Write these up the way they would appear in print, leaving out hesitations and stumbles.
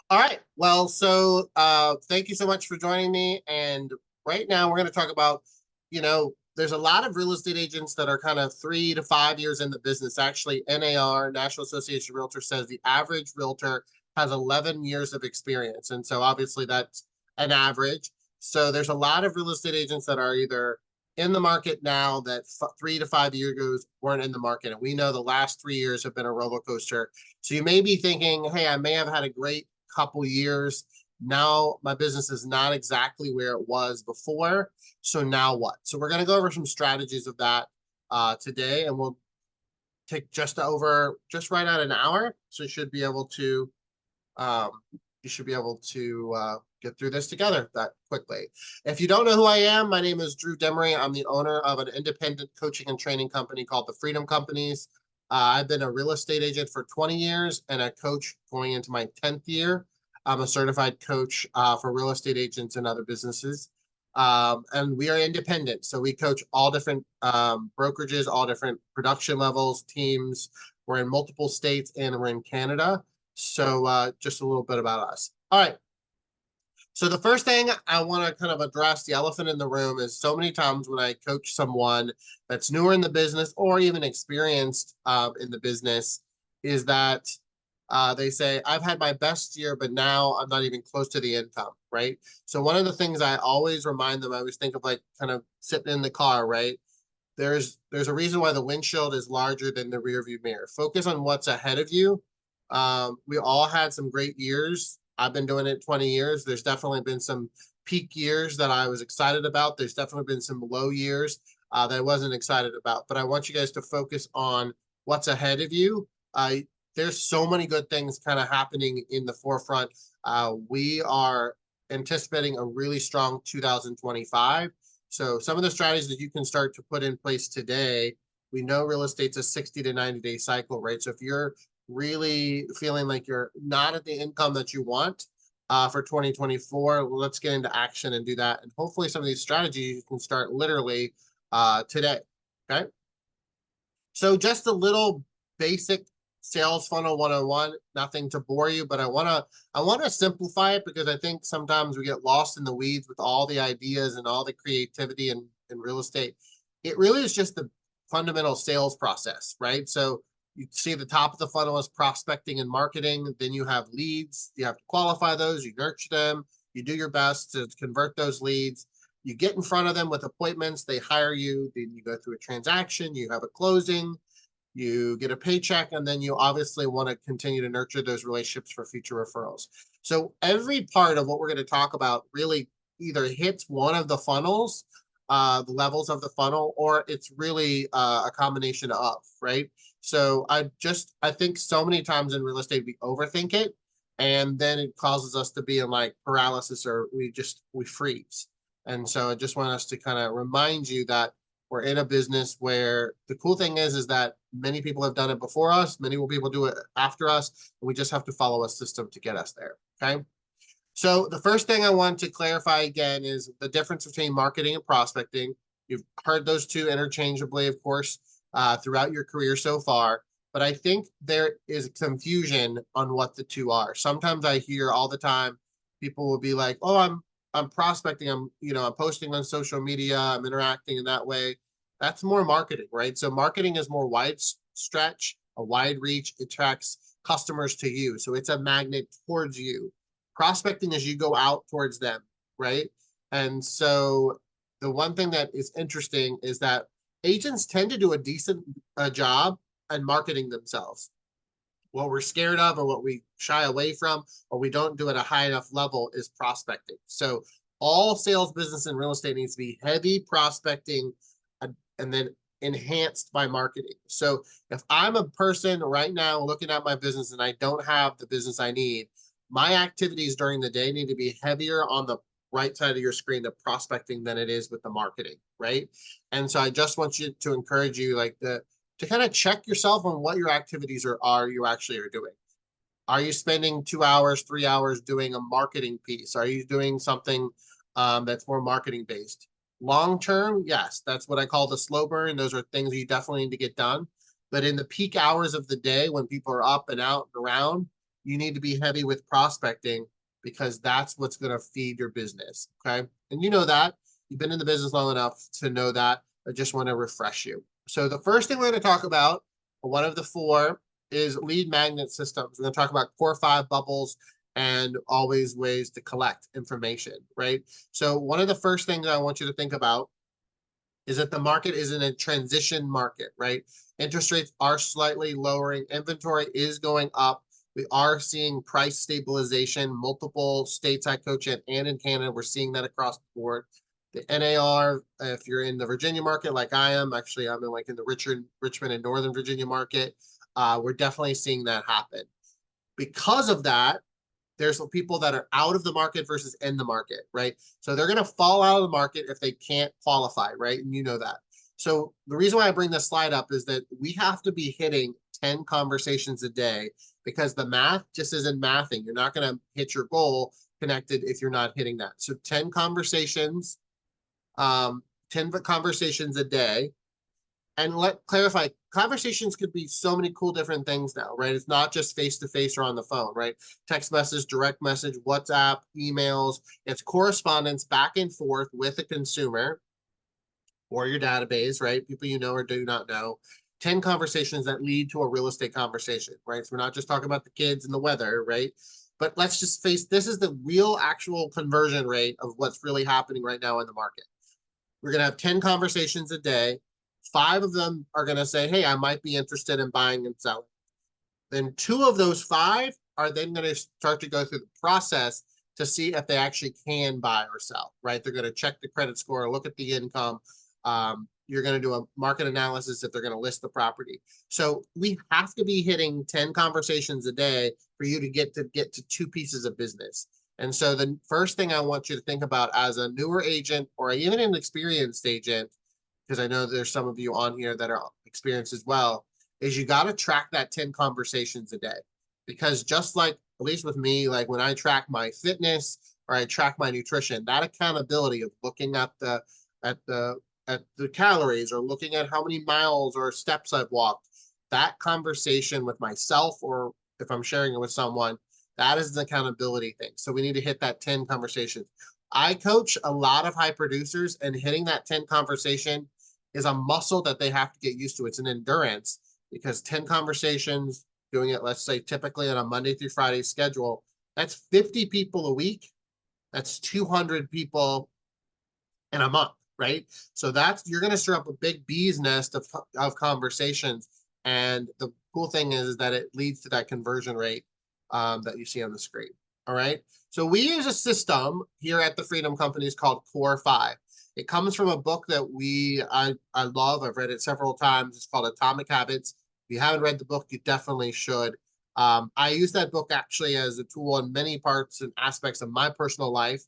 All right. Well, thank you so much for joining me. And right now we're going to talk about, there's a lot of real estate agents that are kind of 3 to 5 years in the business. Actually, NAR, National Association of Realtors, says the average realtor has 11 years of experience. And so obviously that's an average. So there's a lot of real estate agents that are either in the market now that 3 to 5 years ago weren't in the market. And we know the last 3 years have been a roller coaster. So you may be thinking, hey, I may have had a great couple years. Now my business is not exactly where it was before. So now what? So we're going to go over some strategies of that today, and we'll take just right at an hour. So um, you should be able to get through this together that quickly. If you don't know who I am, my name is Drew DeMaree. I'm the owner of an independent coaching and training company called the Freedom Companies. I've been a real estate agent for 20 years and a coach going into my 10th year. I'm a certified coach for real estate agents and other businesses. And we are independent. So we coach all different brokerages, all different production levels, teams. We're in multiple states and we're in Canada. So just a little bit about us. All right. So the first thing I want to kind of address, the elephant in the room, is so many times when I coach someone that's newer in the business or even experienced in the business, is that they say, I've had my best year, but now I'm not even close to the income, right? So one of the things I always remind them, I always think of like kind of sitting in the car, right? There's a reason why the windshield is larger than the rear view mirror. Focus on what's ahead of you. We all had some great years. I've been doing it 20 years. There's definitely been some peak years that I was excited about. There's definitely been some low years that I wasn't excited about. But I want you guys to focus on what's ahead of you. There's so many good things kind of happening in the forefront. We are anticipating a really strong 2025. So some of the strategies that you can start to put in place today, we know real estate's a 60 to 90-day cycle, right? So if you're really feeling like you're not at the income that you want for 2024, let's get into action and do that. And hopefully some of these strategies you can start literally today, okay? So just a little basic sales funnel 101, nothing to bore you, but I want to simplify it because I think sometimes we get lost in the weeds with all the ideas and all the creativity in real estate. It really is just the fundamental sales process, right? So you see the top of the funnel is prospecting and marketing. Then you have leads. You have to qualify those, you nurture them, you do your best to convert those leads. You get in front of them with appointments, they hire you, then you go through a transaction, you have a closing, you get a paycheck, and then you obviously want to continue to nurture those relationships for future referrals. So every part of what we're going to talk about really either hits one of the funnels, the levels of the funnel, or it's really a combination of, right? So I think so many times in real estate, we overthink it, and then it causes us to be in like paralysis, or we freeze. And so I just want us to kind of remind you that we're in a business where the cool thing is that many people have done it before us, many will people do it after us, and we just have to follow a system to get us there. Okay. So the first thing I want to clarify again is the difference between marketing and prospecting. You've heard those two interchangeably, of course, throughout your career so far, but I think there is confusion on what the two are. Sometimes I hear all the time people will be like, "Oh, I'm prospecting. I'm posting on social media. I'm interacting in that way." That's more marketing, right? So marketing is more wide stretch, a wide reach. It attracts customers to you, so it's a magnet towards you. Prospecting is you go out towards them, right? And so the one thing that is interesting is that agents tend to do a decent job at marketing themselves. What we're scared of or what we shy away from or we don't do at a high enough level is prospecting. So all sales business and real estate needs to be heavy prospecting and then enhanced by marketing. So if I'm a person right now looking at my business and I don't have the business I need, my activities during the day need to be heavier on the right side of your screen, the prospecting, than it is with the marketing, right? And so I just want you to encourage you to kind of check yourself on what your activities are you actually are doing. Are you spending 2 hours, 3 hours doing a marketing piece? Are you doing something that's more marketing based? Long term, yes, that's what I call the slow burn. Those are things you definitely need to get done. But in the peak hours of the day when people are up and out and around, you need to be heavy with prospecting because that's what's going to feed your business. Okay. And you know that. You've been in the business long enough to know that. I just want to refresh you. So the first thing we're going to talk about, one of the four, is lead magnet systems. We're going to talk about core 5 bubbles and always ways to collect information, right? So one of the first things I want you to think about is that the market is in a transition market, right? Interest rates are slightly lowering. Inventory is going up. We are seeing price stabilization. Multiple states I coach in and in Canada, we're seeing that across the board. The NAR, if you're in the Virginia market like I am, actually I'm in like in the Richmond and Northern Virginia market, we're definitely seeing that happen. Because of that, there's people that are out of the market versus in the market, right? So they're going to fall out of the market if they can't qualify, right? And you know that. So the reason why I bring this slide up is that we have to be hitting 10 conversations a day because the math just isn't mathing. You're not going to hit your goal connected if you're not hitting that. So 10 conversations, 10 conversations a day. And let clarify, conversations could be so many cool different things now, right? It's not just face-to-face or on the phone, right? Text message, direct message, WhatsApp, emails. It's correspondence back and forth with a consumer or your database, right? People you know or do not know. 10 conversations that lead to a real estate conversation, right? So we're not just talking about the kids and the weather, right? But let's just face, this is the real actual conversion rate of what's really happening right now in the market. We're going to have 10 conversations a day. 5 of them are going to say, hey, I might be interested in buying and selling. Then 2 of those 5 are then going to start to go through the process to see if they actually can buy or sell, right? They're going to check the credit score, look at the income. You're going to do a market analysis if they're going to list the property. So we have to be hitting 10 conversations a day for you to get to 2 pieces of business. And so the first thing I want you to think about as a newer agent or even an experienced agent, because I know there's some of you on here that are experienced as well, is you got to track that 10 conversations a day. Because just like, at least with me, like when I track my fitness or I track my nutrition, that accountability of looking at the calories or looking at how many miles or steps I've walked, that conversation with myself, or if I'm sharing it with someone, that is an accountability thing. So we need to hit that 10 conversations. I coach a lot of high producers, and hitting that 10 conversation is a muscle that they have to get used to. It's an endurance because 10 conversations, doing it, let's say typically on a Monday through Friday schedule, that's 50 people a week. That's 200 people in a month, right? So that's, you're going to stir up a big bee's nest of conversations. And the cool thing is that it leads to that conversion rate that you see on the screen. All right. So we use a system here at the Freedom Companies called Core 5. It comes from a book that I love. I've read it several times. It's called Atomic Habits. If you haven't read the book, you definitely should. I use that book actually as a tool in many parts and aspects of my personal life.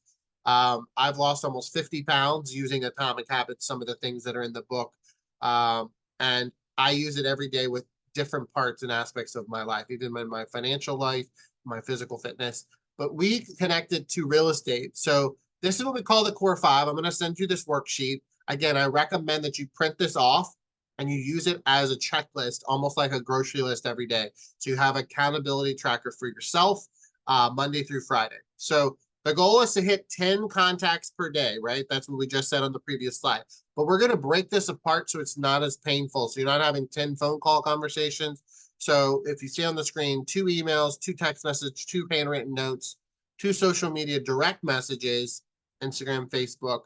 I've lost almost 50 pounds using Atomic Habits, some of the things that are in the book. And I use it every day with different parts and aspects of my life, even in my financial life, my physical fitness. But we connected to real estate. So this is what we call the Core 5. I'm going to send you this worksheet. Again, I recommend that you print this off and you use it as a checklist, almost like a grocery list every day. So you have accountability tracker for yourself Monday through Friday. So the goal is to hit 10 contacts per day, right? That's what we just said on the previous slide. But we're going to break this apart so it's not as painful. So you're not having 10 phone call conversations. So if you see on the screen, 2 emails, 2 text messages, 2 handwritten notes, 2 social media direct messages, Instagram, Facebook,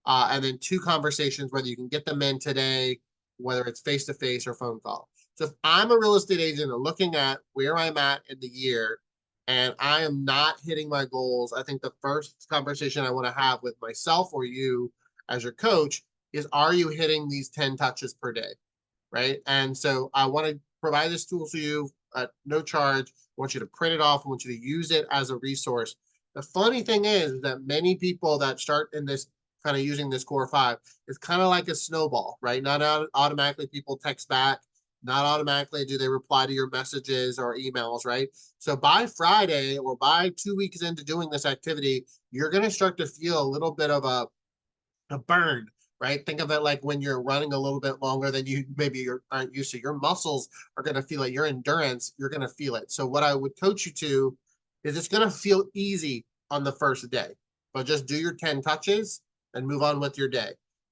and then 2 conversations, whether you can get them in today, whether it's face-to-face or phone call. So if I'm a real estate agent and looking at where I'm at in the year and I am not hitting my goals, I think the first conversation I want to have with myself or you as your coach is, are you hitting these 10 touches per day, right? And so I want to provide this tool to you at no charge. I want you to print it off. I want you to use it as a resource. The funny thing is that many people that start in this kind of using this Core 5, it's kind of like a snowball, right? Not automatically people text back, not automatically do they reply to your messages or emails, right? So by Friday or by 2 weeks into doing this activity, you're going to start to feel a little bit of a burn, right? Think of it like when you're running a little bit longer than you maybe you aren't used to. Your muscles are going to feel it. Your endurance, you're going to feel it. So what I would coach you to is it's going to feel easy on the first day, but just do your 10 touches and move on with your day.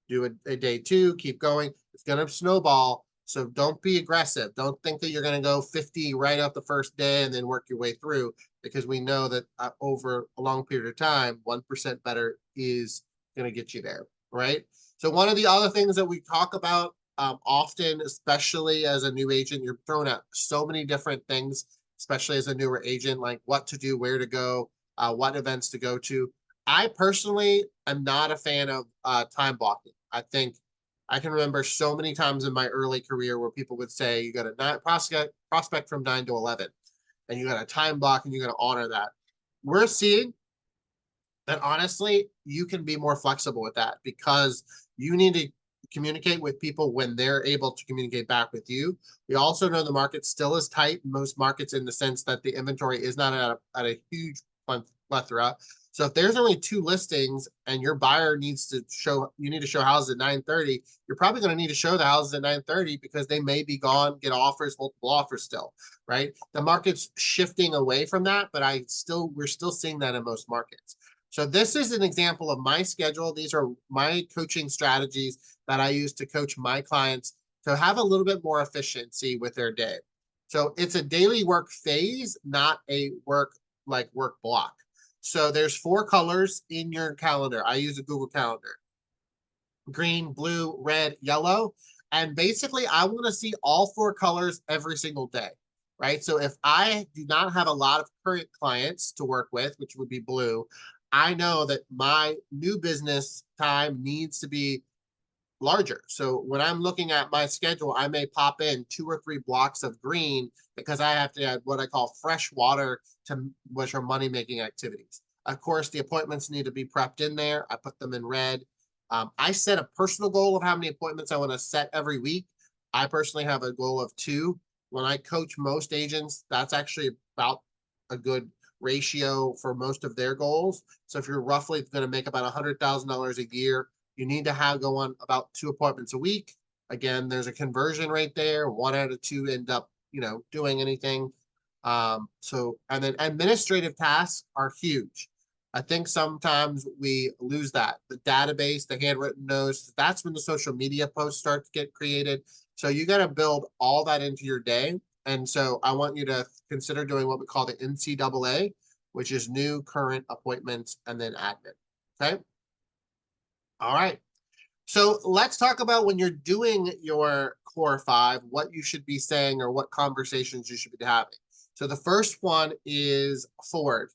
Do a day two, keep going. It's going to snowball. So don't be aggressive. Don't think that you're going to go 50 right off the first day and then work your way through, because we know that over a long period of time, 1% better is going to get you there, right? So one of the other things that we talk about often, especially as a new agent, you're thrown at so many different things, especially as a newer agent, like what to do, where to go, what events to go to. I personally am not a fan of time blocking. I think I can remember so many times in my early career where people would say you got a prospect from 9 to 11 and you got a time block and you got to honor that. We're seeing that honestly, you can be more flexible with that because you need to communicate with people when they're able to communicate back with you. We also know the market still is tight in most markets in the sense that the inventory is not at a huge plethora. So if there's only 2 listings and your buyer needs to show, you need to show houses at 9:30, you're probably going to need to show the houses at 9:30 because they may be gone, get offers, multiple offers still, right? The market's shifting away from that, but we're still seeing that in most markets. So this is an example of my schedule. These are my coaching strategies that I use to coach my clients to have a little bit more efficiency with their day. So it's a daily work phase, not a work block. So there's 4 colors in your calendar. I use a Google Calendar: green, blue, red, yellow. And basically, I want to see all 4 colors every single day, right? So if I do not have a lot of current clients to work with, which would be blue, I know that my new business time needs to be larger. So when I'm looking at my schedule, I may pop in 2 or 3 blocks of green because I have to add what I call fresh water to which are money making activities. Of course, the appointments need to be prepped in there. I put them in red. I set a personal goal of how many appointments I want to set every week. I personally have a goal of 2. When I coach most agents, that's actually about a good ratio for most of their goals. So if you're roughly going to make about $100,000 a year, you need to go on about 2 appointments a week. Again, there's a conversion rate there. 1 out of 2 end up, doing anything. And then administrative tasks are huge. I think sometimes we lose that. The database, the handwritten notes, that's when the social media posts start to get created. So you got to build all that into your day. And so I want you to consider doing what we call the NCAA, which is new, current, appointments, and then admin. Okay. All right. So let's talk about when you're doing your core 5, what you should be saying or what conversations you should be having. So the first one is forward.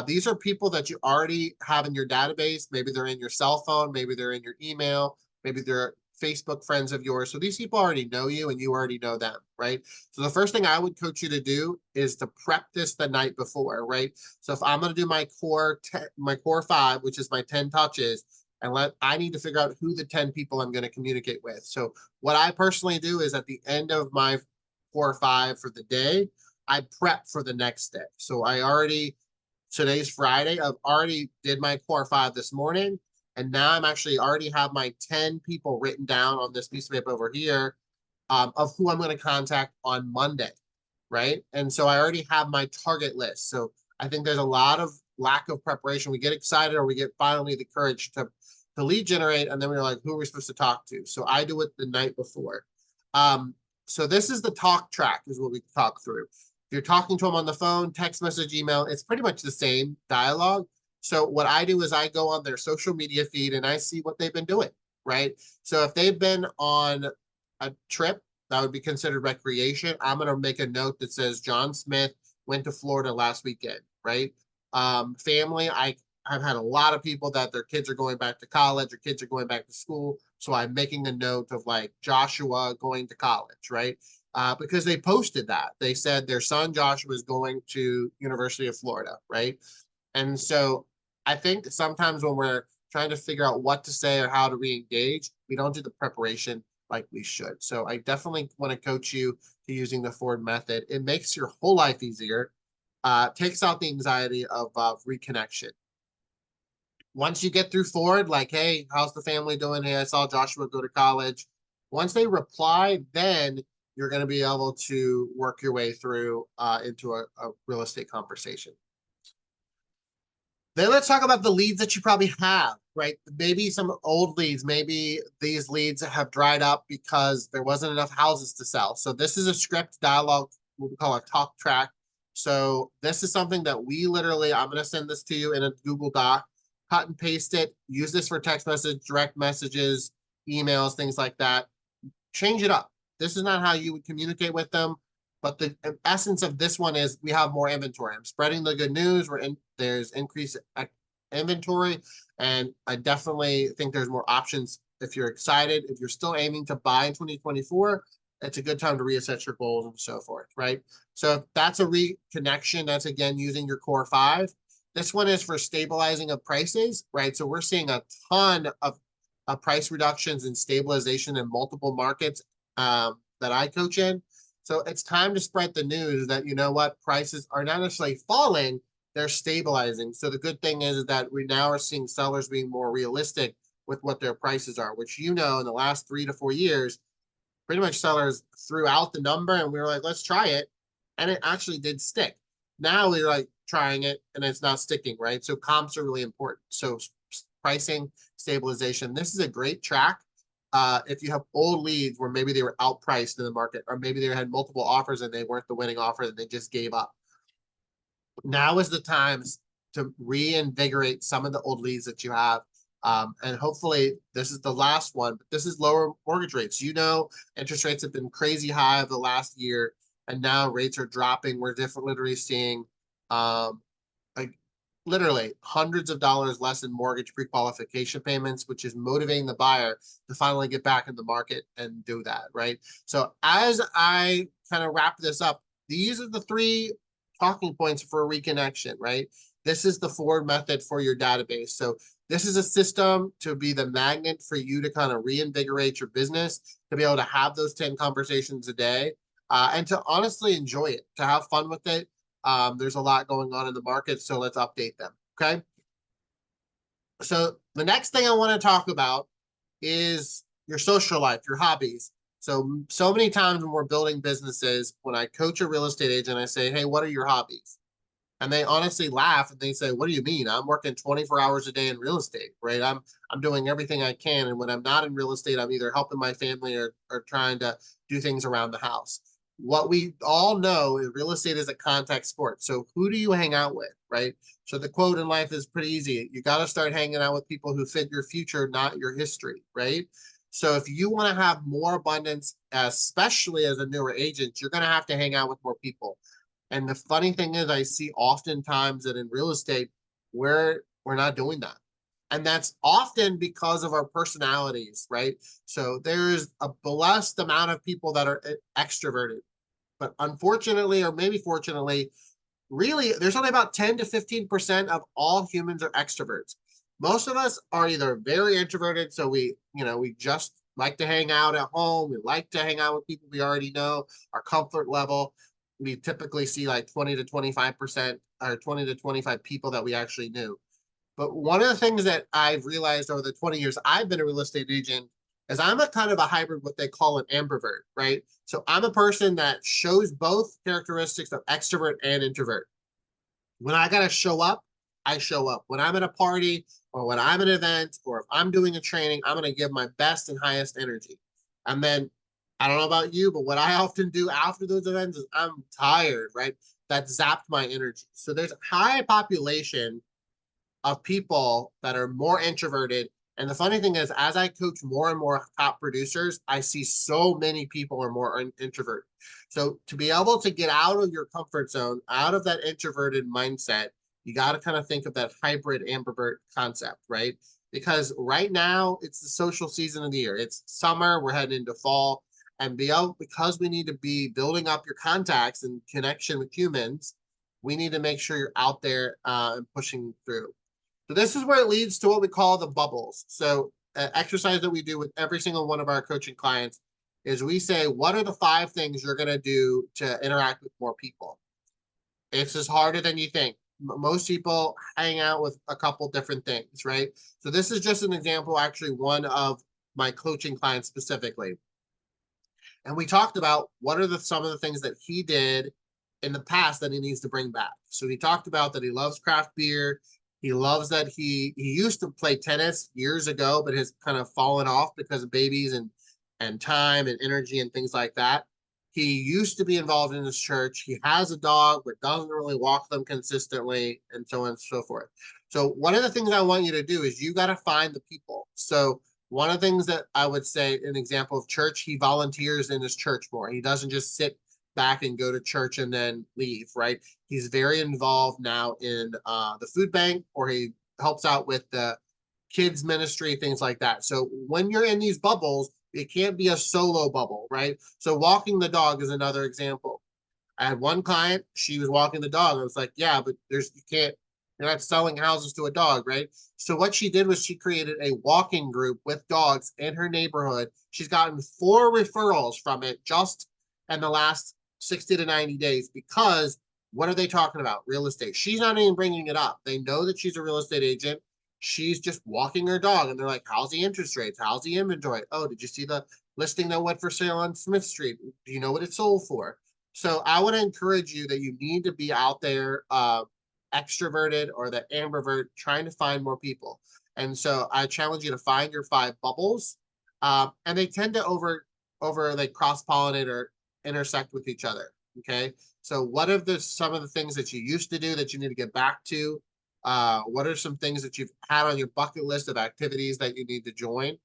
These are people that you already have in your database. Maybe they're in your cell phone. Maybe they're in your email. Maybe they're Facebook friends of yours. So these people already know you and you already know them, right? So the first thing I would coach you to do is to prep this the night before, right? So if I'm going to do my core 5, which is my 10 touches, and I need to figure out who the 10 people I'm going to communicate with. So what I personally do is at the end of my 4 or 5 for the day, I prep for the next day. So today's Friday, I've already did my core 5 this morning. And now I'm actually already have my 10 people written down on this piece of paper over here of who I'm going to contact on Monday, right? And so I already have my target list. So I think there's a lot of lack of preparation. We get excited or we get finally the courage to lead generate, and then we're like, who are we supposed to talk to? So I do it the night before. So this is the talk track is what we talk through. If you're talking to them on the phone, text message, email, it's pretty much the same dialogue. So what I do is I go on their social media feed and I see what they've been doing, right? So if they've been on a trip, that would be considered recreation. I'm going to make a note that says John Smith went to Florida last weekend, right? Family, I've had a lot of people that their kids are going back to college or kids are going back to school. So I'm making a note of like Joshua going to college, right? Because they posted that. They said their son Joshua is going to University of Florida, right? And so I think sometimes when we're trying to figure out what to say or how to re-engage, we don't do the preparation like we should. So I definitely want to coach you to using the Ford method. It makes your whole life easier, takes out the anxiety of reconnection. Once you get through forward, like, hey, how's the family doing? Hey, I saw Joshua go to college. Once they reply, then you're going to be able to work your way through into a real estate conversation. Then let's talk about the leads that you probably have, right? Maybe some old leads, maybe these leads have dried up because there wasn't enough houses to sell. So this is a script dialogue, what we call a talk track. So this is something that we literally, I'm going to send this to you in a Google Doc, cut and paste it, use this for text message, direct messages, emails, things like that. Change it up. This is not how you would communicate with them. But the essence of this one is we have more inventory. I'm spreading the good news. There's increased inventory, and I definitely think there's more options if you're excited. If you're still aiming to buy in 2024, it's a good time to reassess your goals and so forth, right? So if that's a reconnection, that's again using your core five. This one is for stabilizing of prices, right? So we're seeing a ton of price reductions and stabilization in multiple markets that I coach in. So it's time to spread the news that, you know what, prices are not necessarily falling, they're stabilizing. So the good thing is that we now are seeing sellers being more realistic with what their prices are, which, you know, in the last 3 to 4 years, pretty much sellers threw out the number and we were like, let's try it. And it actually did stick. Now we're like trying it and it's not sticking, right? So comps are really important. So pricing, stabilization. This is a great track if you have old leads where maybe they were outpriced in the market, or maybe they had multiple offers and they weren't the winning offer and they just gave up. Now is the time to reinvigorate some of the old leads that you have. And hopefully this is the last one, but this is lower mortgage rates. You know, interest rates have been crazy high over the last year, and now rates are dropping. We're literally seeing like literally hundreds of dollars less in mortgage pre-qualification payments, which is motivating the buyer to finally get back in the market and do that, right? So as I kind of wrap this up, these are the three talking points for a reconnection, right? This is the forward method for your database. So this is a system to be the magnet for you to kind of reinvigorate your business, to be able to have those 10 conversations a day, and to honestly enjoy it, to have fun with it. There's a lot going on in the market, so let's update them, okay? So the next thing I want to talk about is your social life, your hobbies. So many times when we're building businesses, when I coach a real estate agent, I say, hey, what are your hobbies? And they honestly laugh and they say, what do you mean? I'm working 24 hours a day in real estate, right? I'm doing everything I can. And when I'm not in real estate, I'm either helping my family or trying to do things around the house. What we all know is real estate is a contact sport. So who do you hang out with, right? So the quote in life is pretty easy. You got to start hanging out with people who fit your future, not your history, right? So if you want to have more abundance, especially as a newer agent, you're going to have to hang out with more people. And the funny thing is, I see oftentimes that in real estate, we're not doing that. And that's often because of our personalities, right? So there's a blessed amount of people that are extroverted. But unfortunately, or maybe fortunately, really, there's only about 10 to 15% of all humans are extroverts. Most of us are either very introverted, so we just like to hang out at home. We like to hang out with people we already know, our comfort level. We typically see like 20 to 25% or 20 to 25 people that we actually knew. But one of the things that I've realized over the 20 years I've been a real estate agent is I'm a kind of a hybrid, what they call an ambivert, right? So I'm a person that shows both characteristics of extrovert and introvert. When I got to show up, I show up. When I'm at a party or when I'm at an event or if I'm doing a training, I'm going to give my best and highest energy. And then I don't know about you, but what I often do after those events is I'm tired, right? That zapped my energy. So there's a high population of people that are more introverted. And the funny thing is, as I coach more and more top producers, I see so many people are more introverted. So to be able to get out of your comfort zone, out of that introverted mindset, you got to kind of think of that hybrid ambivert concept, right? Because right now it's the social season of the year. It's summer, we're heading into fall, and because we need to be building up your contacts and connection with humans, we need to make sure you're out there and pushing through. So this is where it leads to what we call the bubbles. So exercise that we do with every single one of our coaching clients is we say, what are the 5 things you're going to do to interact with more people? It's just harder than you think. Most people hang out with a couple different things, right? So this is just an example, actually, one of my coaching clients specifically. And we talked about what are some of the things that he did in the past that he needs to bring back. So he talked about that he loves craft beer. He loves that he used to play tennis years ago, but has kind of fallen off because of babies and time and energy and things like that. He used to be involved in his church. He has a dog, but doesn't really walk them consistently, and so on and so forth. So one of the things I want you to do is you got to find the people. So one of the things that I would say, an example of church, he volunteers in his church more. He doesn't just sit back and go to church and then leave, right? He's very involved now in the food bank, or he helps out with the kids ministry, things like that. So when you're in these bubbles, it can't be a solo bubble, right? So walking the dog is another example. I had one client, she was walking the dog. I was like, yeah, but you're not selling houses to a dog, right? So what she did was she created a walking group with dogs in her neighborhood. She's gotten 4 referrals from it just in the last 60 to 90 days, because what are they talking about? Real estate. She's not even bringing it up. They know that she's a real estate agent. She's just walking her dog, and they're like, how's the interest rates? How's the inventory? Oh, did you see the listing that went for sale on Smith Street? Do you know what it sold for? So I would encourage you that you need to be out there, extroverted or the ambivert, trying to find more people. And so I challenge you to find your 5 bubbles, and they tend to like cross pollinate or intersect with each other. Okay, so what are some of the things that you used to do that you need to get back to? What are some things that you've had on your bucket list of activities that you need to join?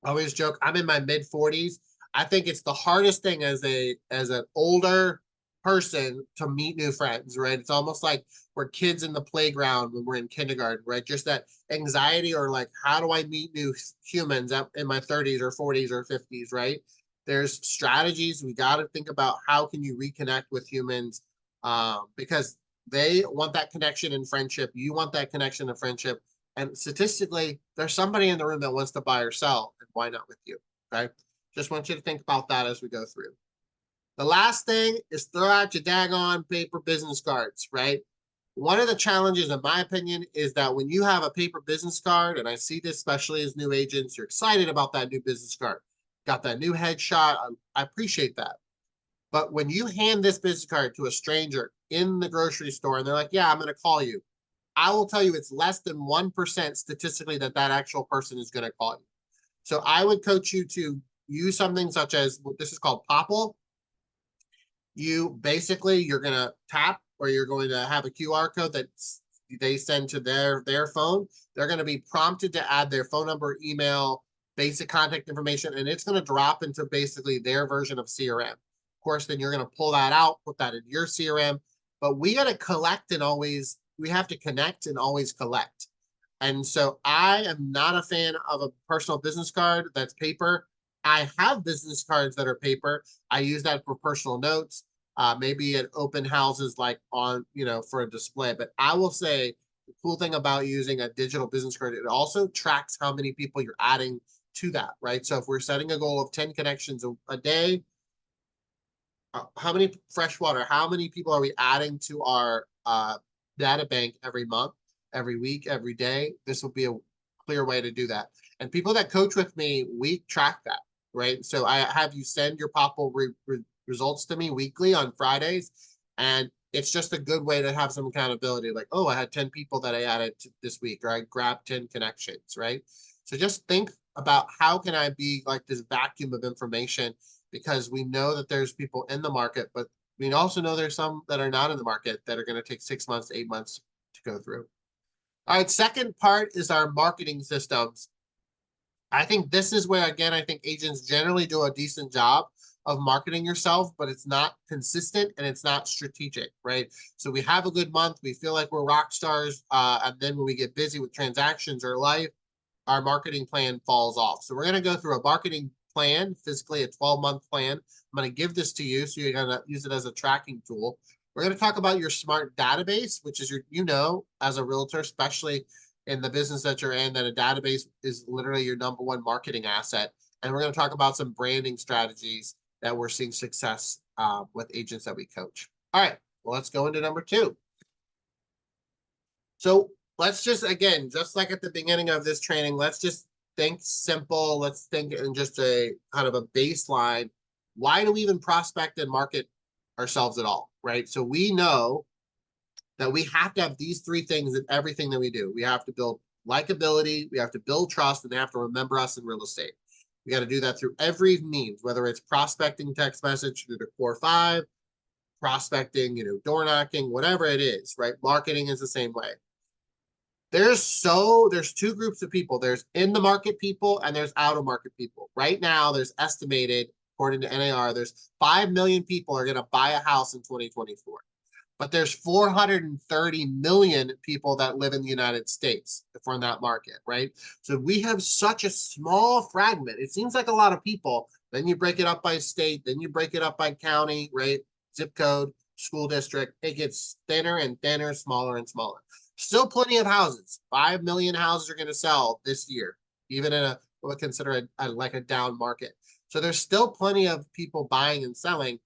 I always joke, I'm in my mid 40s. I think it's the hardest thing as an older person to meet new friends, right? It's almost like we're kids in the playground when we're in kindergarten, right? Just that anxiety, or like, how do I meet new humans in my 30s or 40s or 50s, right? There's strategies. We got to think about how can you reconnect with humans, because they want that connection and friendship. You want that connection and friendship. And statistically, there's somebody in the room that wants to buy or sell, and why not with you? Okay. Just want you to think about that as we go through. The last thing is throw out your daggone paper business cards, right? One of the challenges, in my opinion, is that when you have a paper business card, and I see this especially as new agents, you're excited about that new business card, got that new headshot. I appreciate that. But when you hand this business card to a stranger in the grocery store and they're like, yeah, I'm going to call you, I will tell you it's less than 1% statistically that actual person is going to call you. So I would coach you to use something such as, what this is called Popple. You're going to tap, or you're going to have a QR code that they send to their phone. They're going to be prompted to add their phone number, email, basic contact information, and it's going to drop into basically their version of CRM. Of course, then you're going to pull that out, put that in your CRM. But we got to collect and always, we have to connect and always collect. And so I am not a fan of a personal business card that's paper. I have business cards that are paper. I use that for personal notes, maybe at open houses, like on, for a display. But I will say the cool thing about using a digital business card, it also tracks how many people you're adding to that, right? So if we're setting a goal of 10 connections a day, how many how many people are we adding to our data bank every month, every week, every day? This will be a clear way to do that. And people that coach with me, we track that, right? So I have you send your Popple results to me weekly on Fridays. And it's just a good way to have some accountability. Like, oh, I had 10 people that I added this week, or I grabbed 10 connections, right? So just think about how can I be like this vacuum of information, because we know that there's people in the market, but we also know there's some that are not in the market that are going to take 6 months, 8 months to go through. All right, second part is our marketing systems. I think this is where, again, I think agents generally do a decent job of marketing yourself, but it's not consistent and it's not strategic, right? So we have a good month, we feel like we're rock stars, and then when we get busy with transactions or life, our marketing plan falls off. So we're going to go through a marketing plan, physically a 12-month plan. I'm going to give this to you, so you're going to use it as a tracking tool. We're going to talk about your smart database, which is as a realtor, especially in the business that you're in, that a database is literally your number one marketing asset. And we're going to talk about some branding strategies that we're seeing success with agents that we coach. All right, well, let's go into number 2. So let's just, again, just like at the beginning of this training, let's just think simple. Let's think in just a kind of a baseline. Why do we even prospect and market ourselves at all, right? So we know that we have to have these three things in everything that we do. We have to build likability, we have to build trust, and they have to remember us in real estate. We got to do that through every means, whether it's prospecting text message through the core five, prospecting, door knocking, whatever it is, right? Marketing is the same way. There's two groups of people. There's in the market people and there's out of market people. Right now, there's estimated, according to NAR, there's 5 million people are going to buy a house in 2024. But there's 430 million people that live in the United States if we're in that market, right? So we have such a small fragment. It seems like a lot of people. Then you break it up by state, then you break it up by county, right? Zip code, school district. It gets thinner and thinner, smaller and smaller. Still plenty of houses. 5 million houses are going to sell this year, even in what we consider like a down market. So there's still plenty of people buying and selling.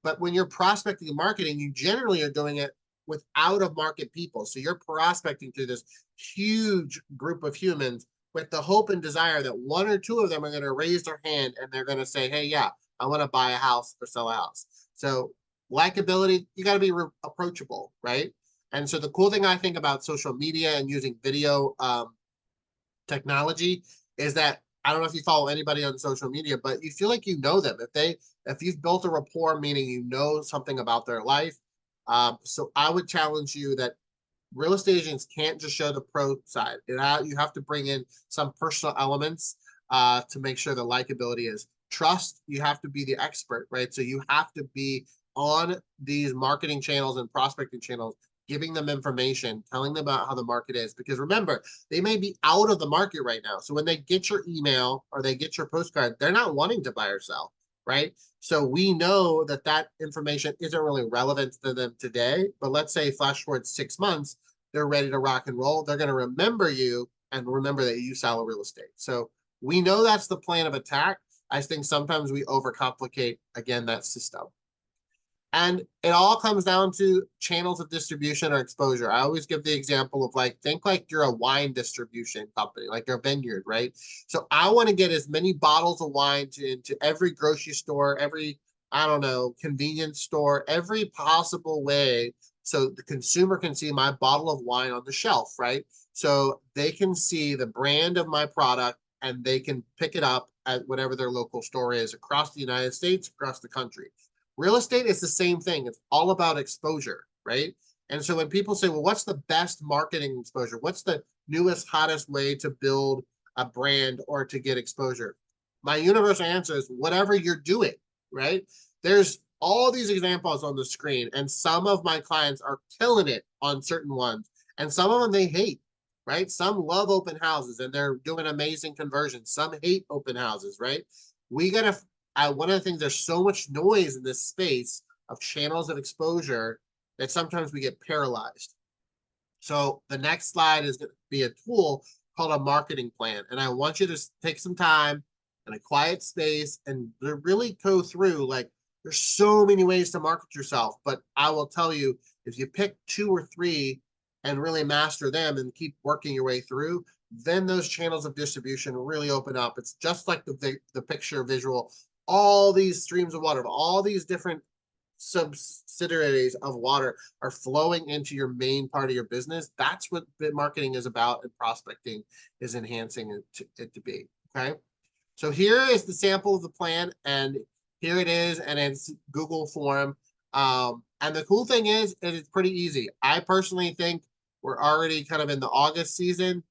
But when you're prospecting and marketing, you generally are doing it with out of market people. So you're prospecting to this huge group of humans with the hope and desire that one or two of them are going to raise their hand and they're going to say, hey, yeah, I want to buy a house or sell a house. So likability, you got to be approachable, right? And so the cool thing I think about social media and using video technology is that I don't know if you follow anybody on social media, but you feel like you know them. If you've built a rapport, meaning you know something about their life. So I would challenge you that real estate agents can't just show the pro side. You have to bring in some personal elements to make sure the likability is trust. You have to be the expert, right? So you have to be on these marketing channels and prospecting channels, giving them information, telling them about how the market is. Because remember, they may be out of the market right now. So when they get your email or they get your postcard, they're not wanting to buy or sell, right? So we know that that information isn't really relevant to them today. But let's say flash forward 6 months, they're ready to rock and roll. They're going to remember you and remember that you sell real estate. So we know that's the plan of attack. I think sometimes we overcomplicate, again, that system. And it all comes down to channels of distribution or exposure. I always give the example of think like you're a wine distribution company, like you're a vineyard, right? So I want to get as many bottles of wine into every grocery store, every, I don't know, convenience store, every possible way so the consumer can see my bottle of wine on the shelf, right? So they can see the brand of my product and they can pick it up at whatever their local store is across the United States, across the country. Real estate is the same thing. It's all about exposure, right? And so when people say, well, what's the best marketing exposure? What's the newest, hottest way to build a brand or to get exposure? My universal answer is whatever you're doing, right? There's all these examples on the screen, and some of my clients are killing it on certain ones, and some of them they hate, right? Some love open houses and they're doing amazing conversions. Some hate open houses, right? We got to one of the things, there's so much noise in this space of channels of exposure that sometimes we get paralyzed. So the next slide is going to be a tool called a marketing plan. And I want you to take some time in a quiet space and really go through, there's so many ways to market yourself. But I will tell you, if you pick 2 or 3 and really master them and keep working your way through, then those channels of distribution really open up. It's just like the picture visual, all these streams of water, all these different subsidiaries of water are flowing into your main part of your business. That's what marketing is about, and prospecting is enhancing it to be. Okay. So here is the sample of the plan, and here it is, and it's Google form. And the cool thing is, it's pretty easy. I personally think we're already kind of in the August season.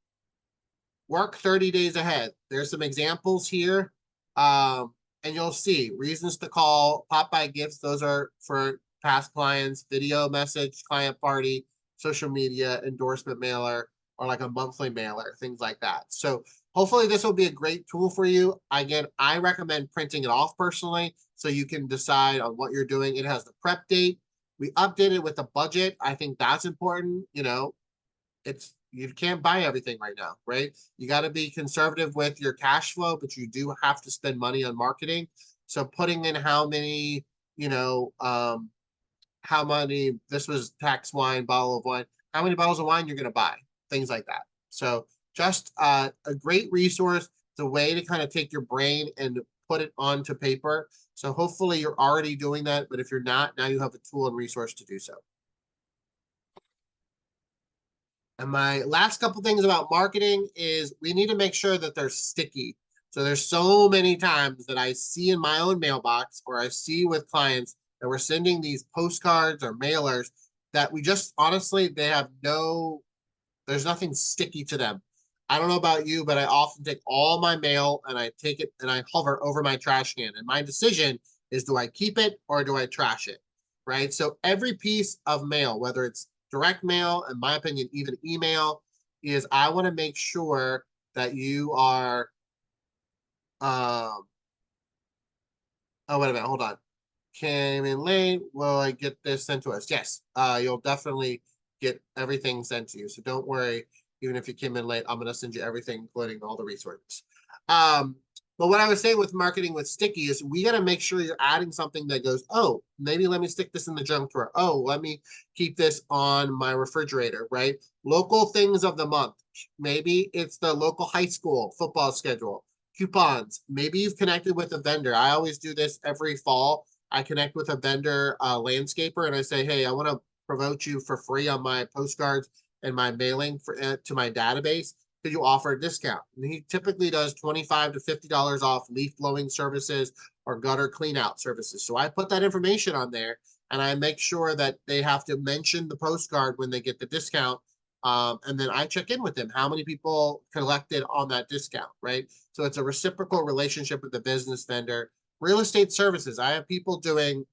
Work 30 days ahead. There's some examples here. And you'll see reasons to call, pop-by gifts. Those are for past clients, video message, client party, social media, endorsement mailer, or like a monthly mailer, things like that. So hopefully this will be a great tool for you. Again, I recommend printing it off personally so you can decide on what you're doing. It has the prep date. We updated with the budget. I think that's important. You can't buy everything right now, right? You got to be conservative with your cash flow, but you do have to spend money on marketing. So putting in how many, how many, this was tax wine, bottle of wine, how many bottles of wine you're going to buy, things like that. So just a great resource. It's a way to kind of take your brain and put it onto paper. So hopefully you're already doing that, but if you're not, now you have a tool and resource to do so. And my last couple things about marketing is we need to make sure that they're sticky. So there's so many times that I see in my own mailbox or I see with clients that we're sending these postcards or mailers that we just honestly, they have no, there's nothing sticky to them. I don't know about you, but I often take all my mail and I take it and I hover over my trash can. And my decision is, do I keep it or do I trash it? Right. So every piece of mail, whether it's direct mail, in my opinion, even email, is I want to make sure that you are, oh, wait a minute, hold on. Came in late. Will I get this sent to us? Yes. You'll definitely get everything sent to you. So don't worry. Even if you came in late, I'm going to send you everything, including all the resources. Um, but what I was saying with marketing with sticky is we got to make sure you're adding something that goes, oh, maybe let me stick this in the junk drawer. Oh, let me keep this on my refrigerator, right? Local things of the month. Maybe it's the local high school football schedule, coupons. Maybe you've connected with a vendor. I always do this every fall. I connect with a vendor landscaper and I say, hey, I want to promote you for free on my postcards and my mailing for to my database. Could you offer a discount? And he typically does $25 to $50 off leaf blowing services or gutter clean out services. So I put that information on there and I make sure that they have to mention the postcard when they get the discount. And then I check in with them. How many people collected on that discount, right? So it's a reciprocal relationship with the business vendor. Real estate services. I have people doing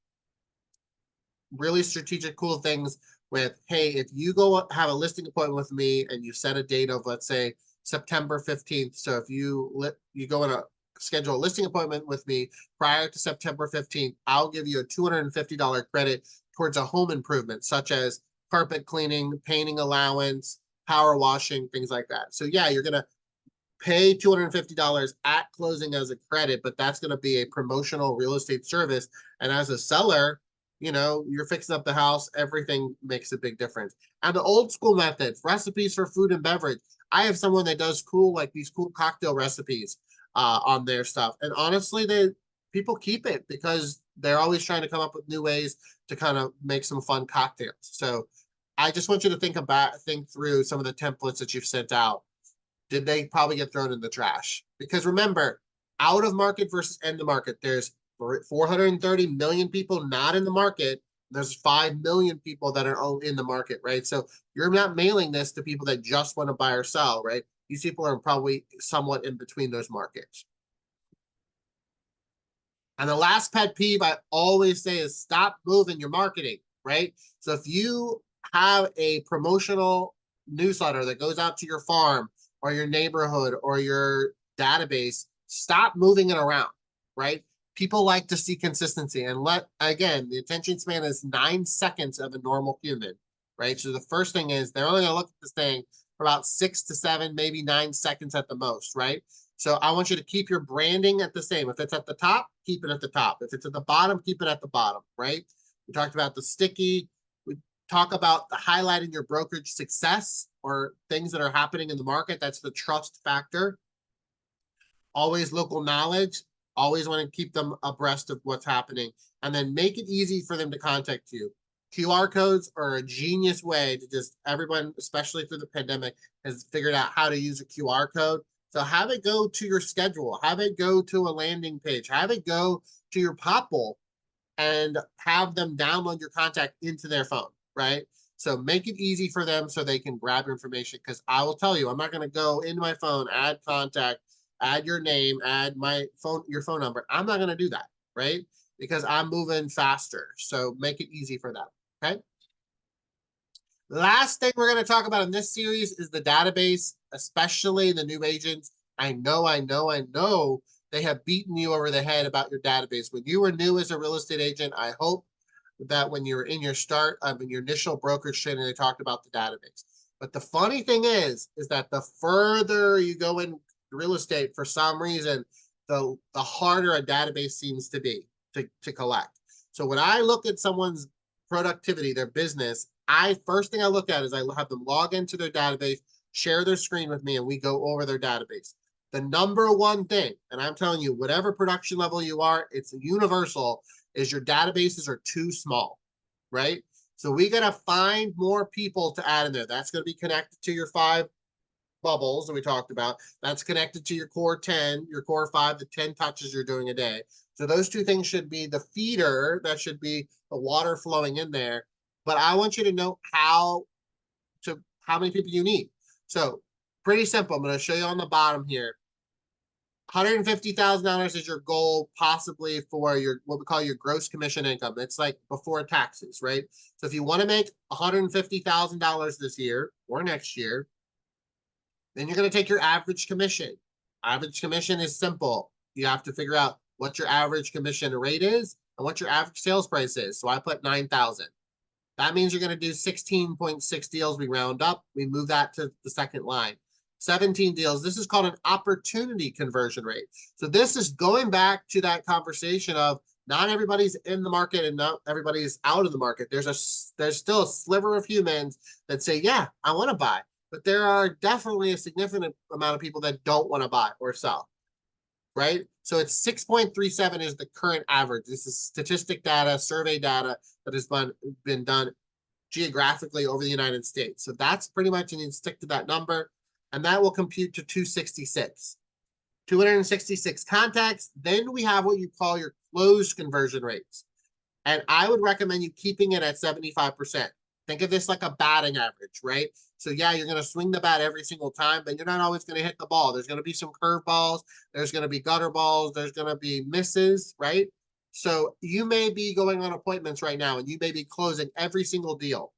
really strategic, cool things with, hey, if you go have a listing appointment with me and you set a date of, let's say, September 15th. So if you go in a schedule a listing appointment with me prior to September 15th, I'll give you a $250 credit towards a home improvement, such as carpet cleaning, painting allowance, power washing, things like that. So yeah, you're going to pay $250 at closing as a credit, but that's going to be a promotional real estate service. And as a seller, you're fixing up the house, everything makes a big difference. And the old school methods, recipes for food and beverage. I have someone that does these cool cocktail recipes on their stuff. And honestly, people keep it because they're always trying to come up with new ways to kind of make some fun cocktails. So I just want you to think through some of the templates that you've sent out. Did they probably get thrown in the trash? Because remember, out of market versus end of market, there's 430 million people not in the market. There's 5 million people that are in the market, right? So you're not mailing this to people that just want to buy or sell, right? These people are probably somewhat in between those markets. And the last pet peeve I always say is stop moving your marketing, right? So if you have a promotional newsletter that goes out to your farm or your neighborhood or your database, stop moving it around, right? People like to see consistency. And again, the attention span is 9 seconds of a normal human, right? So the first thing is they're only going to look at this thing for about 6 to 7, maybe 9 seconds at the most, right? So I want you to keep your branding at the same. If it's at the top, keep it at the top. If it's at the bottom, keep it at the bottom, right? We talked about the sticky. We talk about the highlighting your brokerage success or things that are happening in the market. That's the trust factor. Always local knowledge. Always want to keep them abreast of what's happening. And then make it easy for them to contact you. QR codes are a genius way to just, everyone, especially through the pandemic, has figured out how to use a QR code. So have it go to your schedule, have it go to a landing page, have it go to your Popple and have them download your contact into their phone, right? So make it easy for them so they can grab your information. Because I will tell you, I'm not going to go into my phone, add contact, add your name, add your phone number. I'm not going to do that, right? Because I'm moving faster. So make it easy for them, okay? Last thing we're going to talk about in this series is the database, especially the new agents. I know they have beaten you over the head about your database. When you were new as a real estate agent, I hope that when you're in your in your initial brokerage training, they talked about the database. But the funny thing is that the further you go in real estate, for some reason, the harder a database seems to be to collect. So when I look at someone's productivity, their business, First thing I look at is I have them log into their database, share their screen with me, and we go over their database. The number one thing, and I'm telling you, whatever production level you are, it's universal, is your databases are too small, right? So we got to find more people to add in there. That's going to be connected to your 5 bubbles that we talked about. That's connected to your core 10, your core 5, the 10 touches you're doing a day. So those 2 things should be the feeder, that should be the water flowing in there. But I want you to know how many people you need. So pretty simple. I'm going to show you on the bottom here. $150,000 is your goal, possibly for your what we call your gross commission income. It's like before taxes, right? So if you want to make $150,000 this year or next year, then you're going to take your average commission. Average commission is simple. You have to figure out what your average commission rate is and what your average sales price is. So I put 9,000. That means you're going to do 16.6 deals. We round up. We move that to the second line. 17 deals. This is called an opportunity conversion rate. So this is going back to that conversation of not everybody's in the market and not everybody's out of the market. There's still a sliver of humans that say, yeah, I want to buy. But there are definitely a significant amount of people that don't want to buy or sell, right? So it's 6.37 is the current average. This is statistic data, survey data that has been done geographically over the United States. So that's pretty much, you need to stick to that number, and that will compute to 266. 266 contacts. Then we have what you call your closed conversion rates. And I would recommend you keeping it at 75%. Think of this like a batting average, right? So yeah, you're going to swing the bat every single time, but you're not always going to hit the ball. There's going to be some curve balls. There's going to be gutter balls. There's going to be misses, right? So you may be going on appointments right now and you may be closing every single deal.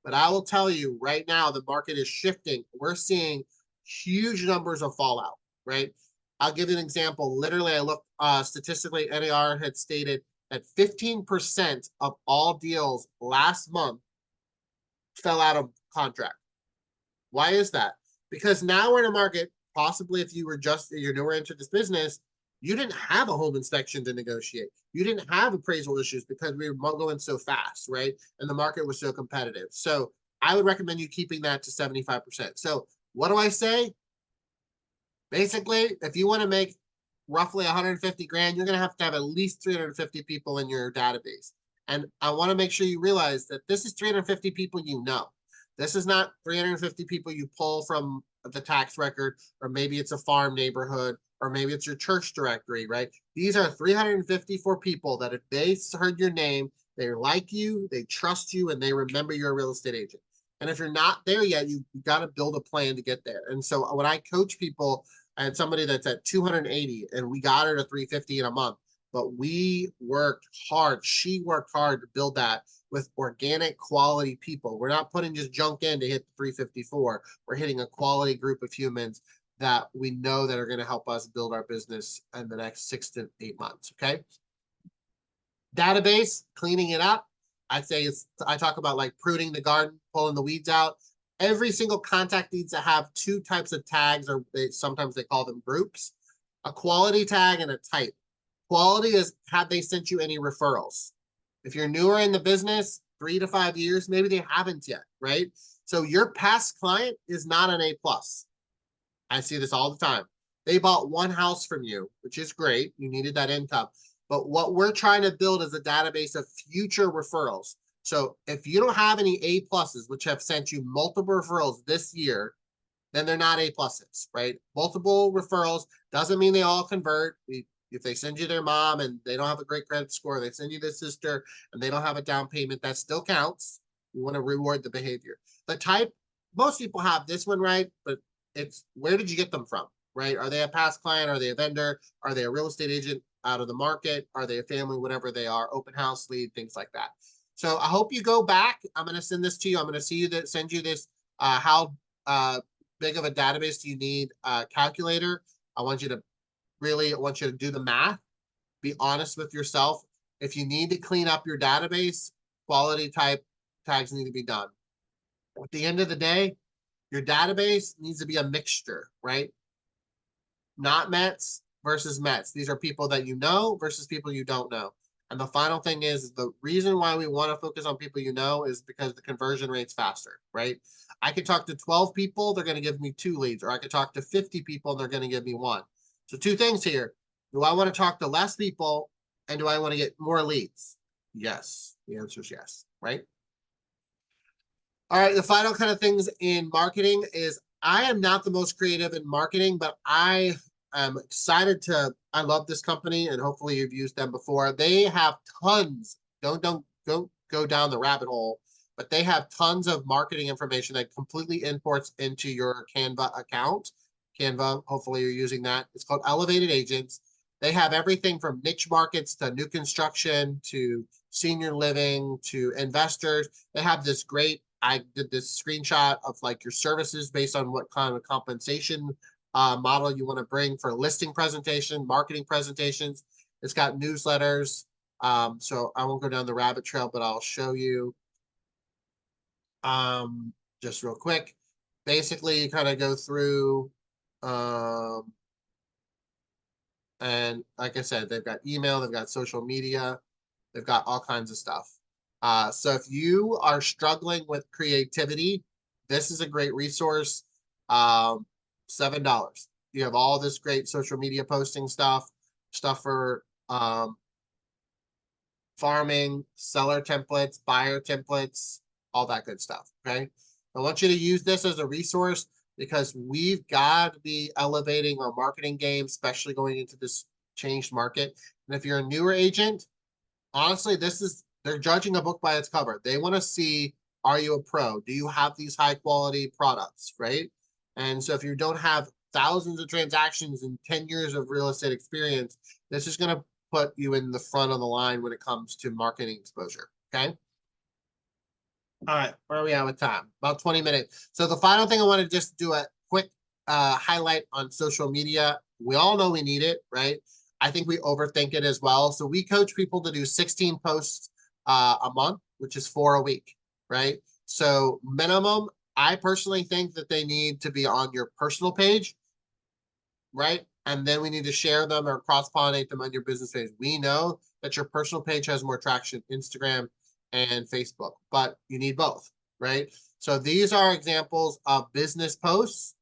But I will tell you right now, the market is shifting. We're seeing huge numbers of fallout, right? I'll give you an example. Literally, I looked statistically, NAR had stated that 15% of all deals last month fell out of contract. Why is that? Because now we're in a market, possibly if you're newer into this business, you didn't have a home inspection to negotiate. You didn't have appraisal issues because we were going so fast, right? And the market was so competitive. So I would recommend you keeping that to 75%. So what do I say? Basically, if you want to make roughly 150 grand, you're going to have at least 350 people in your database. And I want to make sure you realize that this is 350 people you know. This is not 350 people you pull from the tax record, or maybe it's a farm neighborhood, or maybe it's your church directory, right? These are 354 people that if they heard your name, they like you, they trust you, and they remember you're a real estate agent. And if you're not there yet, you got to build a plan to get there. And so when I coach people, I had somebody that's at 280 and we got her to 350 in a month, but we worked hard. She worked hard to build that with organic quality people. We're not putting just junk in to hit the 354. We're hitting a quality group of humans that we know that are going to help us build our business in the next 6 to 8 months. Okay. Database, cleaning it up. I talk about like pruning the garden, pulling the weeds out. Every single contact needs to have 2 types of tags, or sometimes they call them groups, a quality tag and a type. Quality is, have they sent you any referrals? If you're newer in the business, 3 to 5 years, maybe they haven't yet, right? So your past client is not an A+. I see this all the time. They bought one house from you, which is great. You needed that income. But what we're trying to build is a database of future referrals. So if you don't have any A+, which have sent you multiple referrals this year, then they're not A+, right? Multiple referrals doesn't mean they all convert. If they send you their mom and they don't have a great credit score, they send you their sister and they don't have a down payment, that still counts. You want to reward the behavior. The type, most people have this one right, but it's where did you get them from, right? Are they a past client? Are they a vendor? Are they a real estate agent out of the market? Are they a family? Whatever they are, open house lead, things like that. So I hope you go back. I'm going to send this to you. I'm going to send you this, how big of a database do you need calculator. I want you to do the math. Be honest with yourself. If you need to clean up your database, quality type tags need to be done. At the end of the day, your database needs to be a mixture, right? Not Mets versus Mets. These are people that you know versus people you don't know. And the final thing is the reason why we want to focus on people you know is because the conversion rate's faster, right? I could talk to 12 people, they're going to give me 2 leads, or I could talk to 50 people and they're going to give me 1. So 2 things here. Do I want to talk to less people and do I want to get more leads? Yes. The answer is yes, right? All right, the final kind of things in marketing is I am not the most creative in marketing, but I am excited I love this company and hopefully you've used them before. They have tons, don't go down the rabbit hole, but they have tons of marketing information that completely imports into your Canva account. Canva, hopefully you're using that. It's called Elevated Agents. They have everything from niche markets to new construction to senior living to investors. They have this great, I did this screenshot of like your services based on what kind of compensation model you want to bring for listing presentation, marketing presentations. It's got newsletters. So I won't go down the rabbit trail, but I'll show you just real quick. Basically, you kind of go through and like I said, they've got email, they've got social media, they've got all kinds of stuff. So if you are struggling with creativity, this is a great resource. $7. You have all this great social media posting stuff, stuff for farming, seller templates, buyer templates, all that good stuff. Okay. I want you to use this as a resource because we've got to be elevating our marketing game, especially going into this changed market. And if you're a newer agent, honestly, they're judging a book by its cover. They want to see, are you a pro? Do you have these high quality products, right? And so if you don't have thousands of transactions and 10 years of real estate experience, this is going to put you in the front of the line when it comes to marketing exposure, okay? All right, where are we at with time? About 20 minutes. So the final thing I want to just do a quick highlight on social media. We all know we need it, right? I think we overthink it as well. So we coach people to do 16 posts a month, which is 4 a week, right? So minimum, I personally think that they need to be on your personal page, right? And then we need to share them or cross-pollinate them on your business page. We know that your personal page has more traction, Instagram and Facebook, but you need both, right? So these are examples of business posts.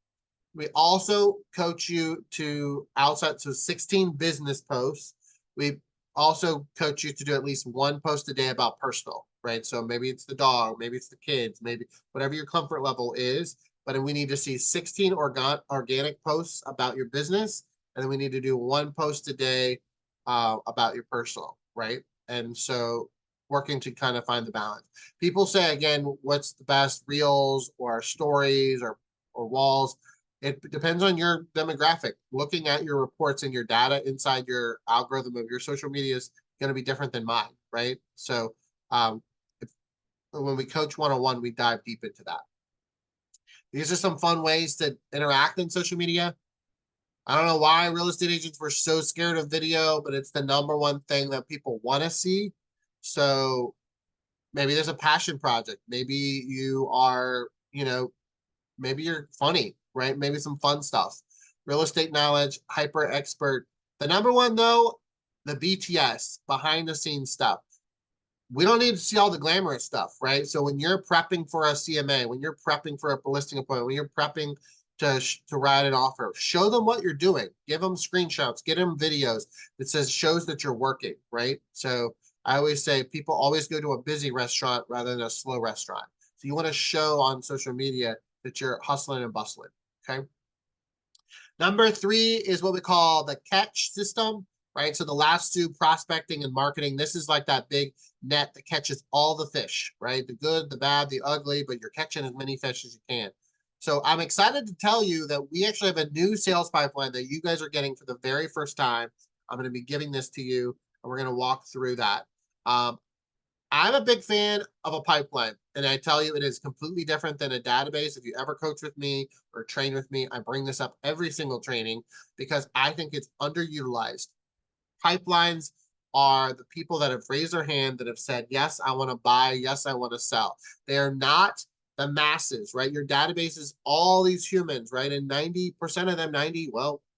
We also coach you to outside, so 16 business posts. We also coach you to do at least 1 post a day about personal, right? So maybe it's the dog, maybe it's the kids, maybe whatever your comfort level is. But then we need to see 16 organic posts about your business. And then we need to do 1 post a day about your personal, right? And so working to kind of find the balance. People say, again, what's the best, reels or stories or walls? It depends on your demographic. Looking at your reports and your data inside your algorithm of your social media is going to be different than mine, right? So when we coach 101, we dive deep into that. These are some fun ways to interact in social media. I don't know why real estate agents were so scared of video, but it's the #1 thing that people want to see. So maybe there's a passion project. Maybe you are, maybe you're funny, right? Maybe some fun stuff. Real estate knowledge, hyper expert. The #1 though, the BTS, behind the scenes stuff. We don't need to see all the glamorous stuff, right? So when you're prepping for a CMA, when you're prepping for a listing appointment, when you're prepping to write an offer, show them what you're doing. Give them screenshots, get them videos that shows that you're working, right? So I always say people always go to a busy restaurant rather than a slow restaurant. So you want to show on social media that you're hustling and bustling, okay? #3 is what we call the catch system, right? So the last 2, prospecting and marketing, this is like that big net that catches all the fish, right? The good, the bad, the ugly, but you're catching as many fish as you can. So I'm excited to tell you that we actually have a new sales pipeline that you guys are getting for the very first time. I'm going to be giving this to you, and we're going to walk through that. I'm a big fan of a pipeline, and I tell you, it is completely different than a database. If you ever coach with me or train with me, I bring this up every single training because I think it's underutilized. Pipelines are the people that have raised their hand that have said, yes, I want to buy. Yes, I want to sell. They're not the masses, right? Your database is all these humans, right? And 90% of them,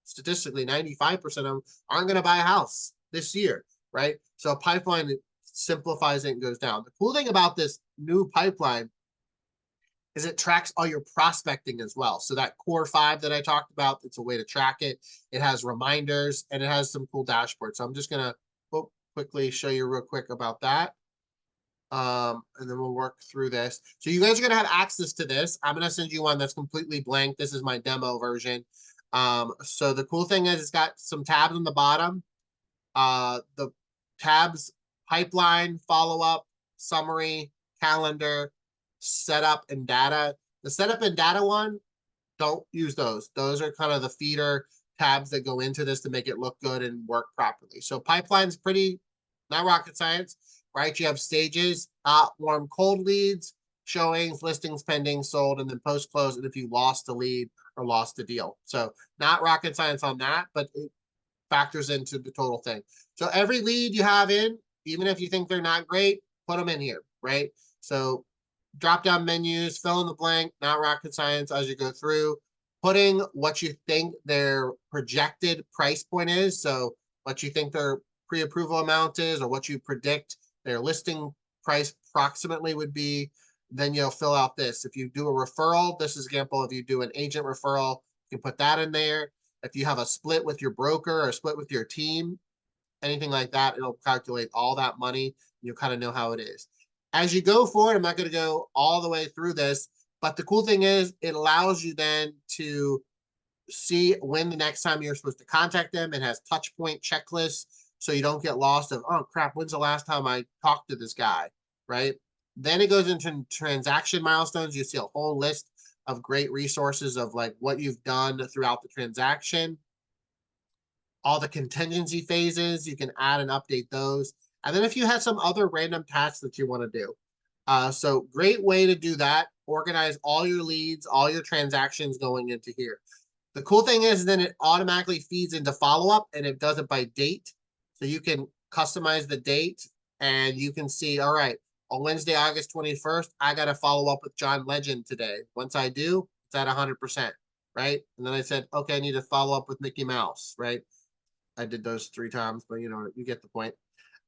statistically, 95% of them aren't going to buy a house this year. right? So a pipeline simplifies it and goes down. The cool thing about this new pipeline is it tracks all your prospecting as well. So that core 5 that I talked about, it's a way to track it. It has reminders and it has some cool dashboards. So I'm just gonna quickly show you real quick about that. And then we'll work through this. So you guys are gonna have access to this. I'm gonna send you one that's completely blank. This is my demo version. So the cool thing is it's got some tabs on the bottom. The tabs: pipeline, follow-up, summary, calendar, setup, and data. The setup and data one, don't use those. Those are kind of the feeder tabs that go into this to make it look good and work properly. So pipeline's pretty, not rocket science, right? You have stages: hot, warm, cold leads, showings, listings, pending, sold, and then post-close, and if you lost a lead or lost a deal. So not rocket science on that, but it factors into the total thing. So every lead you have in, even if you think they're not great, put them in here, right? So drop down menus, fill in the blank, not rocket science as you go through, putting what you think their projected price point is. So what you think their pre-approval amount is, or what you predict their listing price approximately would be. Then you'll fill out this. If you do a referral, this is an example. If you do an agent referral, you can put that in there. If you have a split with your broker or split with your team, anything like that, it'll calculate all that money. You'll kind of know how it is. As you go forward, I'm not going to go all the way through this, but the cool thing is it allows you then to see when the next time you're supposed to contact them. It has touch point checklists, so you don't get lost of, oh crap, when's the last time I talked to this guy, right? Then it goes into transaction milestones. You see a whole list of great resources of like what you've done throughout the transaction. All the contingency phases, you can add and update those. And then if you have some other random tasks that you want to do. So great way to do that. Organize all your leads, all your transactions going into here. The cool thing is then it automatically feeds into follow-up, and it does it by date. So you can customize the date and you can see, all right, on Wednesday, August 21st, I got to follow up with John Legend today. Once I do, it's at 100%, right? And then I said, okay, I need to follow up with Mickey Mouse, right? I did those 3 times, but you get the point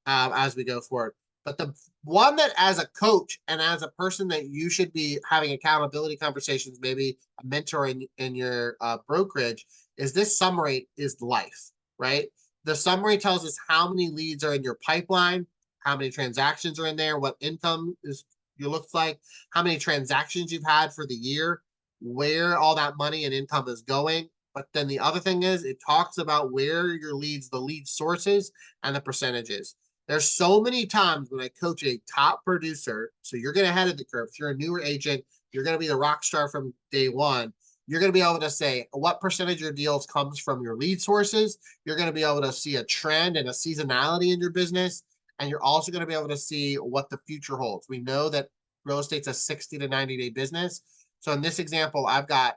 as we go forward. But the one that as a coach and as a person that you should be having accountability conversations, maybe a mentor in your brokerage, is this summary is life, right? The summary tells us how many leads are in your pipeline, how many transactions are in there, what income is you looks like, how many transactions you've had for the year, where all that money and income is going. But then the other thing is it talks about where your leads, the lead sources, and the percentages. There's so many times when I coach a top producer, so you're going to head of the curve. If you're a newer agent, you're going to be the rock star from day one. You're going to be able to say what percentage of your deals comes from your lead sources. You're going to be able to see a trend and a seasonality in your business. And you're also going to be able to see what the future holds. We know that real estate's a 60 to 90-day business. So in this example, I've got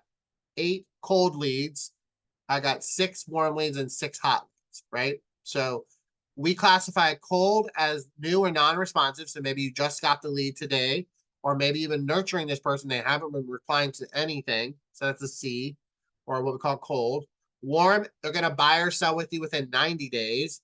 8 cold leads, I got 6 warm leads, and 6 hot leads, right? So we classify cold as new or non-responsive. So maybe you just got the lead today, or maybe you've been nurturing this person. They haven't been replying to anything. So that's a C, or what we call cold. Warm, they're going to buy or sell with you within 90 days.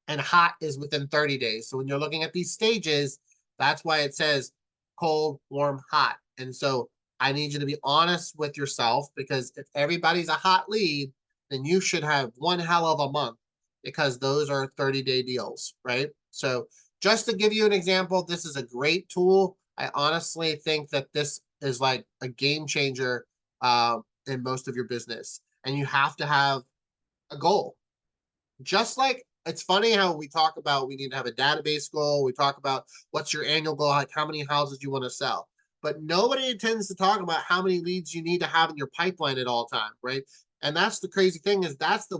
And hot is within 30 days. So when you're looking at these stages, that's why it says cold, warm, hot. And so I need you to be honest with yourself, because if everybody's a hot lead, then you should have one hell of a month, because those are 30-day deals, right? So just to give you an example, this is a great tool. I honestly think that this is like a game changer in most of your business. And you have to have a goal. Just like it's funny how we talk about we need to have a database goal. We talk about what's your annual goal, like how many houses you want to sell. But nobody tends to talk about how many leads you need to have in your pipeline at all time, right? And that's the crazy thing, is that's the